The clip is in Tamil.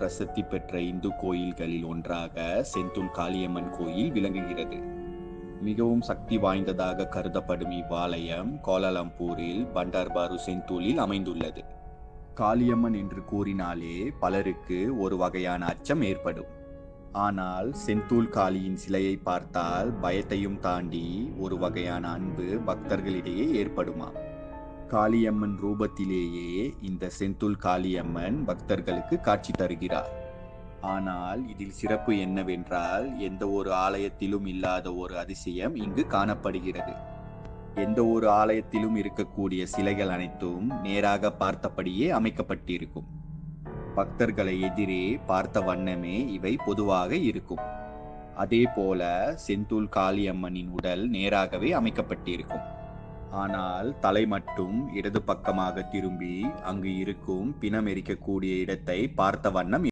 பிரசித்தி பெற்ற இந்து கோயில்களில் ஒன்றாக செந்தூல் காளியம்மன் கோயில் விளங்குகிறது. மிகவும் சக்தி வாய்ந்ததாக கருதப்படும் இவ்வாலயம் கோலாலம்பூரில் பண்டார்பாரு செந்தூலில் அமைந்துள்ளது. காளியம்மன் என்று கூறினாலே பலருக்கு ஒரு வகையான அச்சம் ஏற்படும். ஆனால் செந்தூல் காளியின் சிலையை பார்த்தால் பயத்தையும் தாண்டி ஒரு வகையான அன்பு பக்தர்களிடையே ஏற்படுமா. காளியம்மன் ரூபத்திலேயே இந்த செந்தூல் காளியம்மன் பக்தர்களுக்கு காட்சி தருகிறார். ஆனால் இதில் சிறப்பு என்னவென்றால், எந்த ஒரு ஆலயத்திலும் இல்லாத ஒரு அதிசயம் இங்கு காணப்படுகிறது. எந்த ஒரு ஆலயத்திலும் இருக்கக்கூடிய சிலைகள் அனைத்தும் நேராக பார்த்தபடியே அமைக்கப்பட்டிருக்கும். பக்தர்களை எதிரே பார்த்த வண்ணமே இவை பொதுவாக இருக்கும். அதே போல செந்தூல் காளியம்மனின் உடல் நேராகவே அமைக்கப்பட்டிருக்கும். ஆனால் தலை மட்டும் இடது பக்கமாக திரும்பி அங்கு இருக்கும் பிணம் எரிக்கக்கூடிய இடத்தை பார்த்த வண்ணம்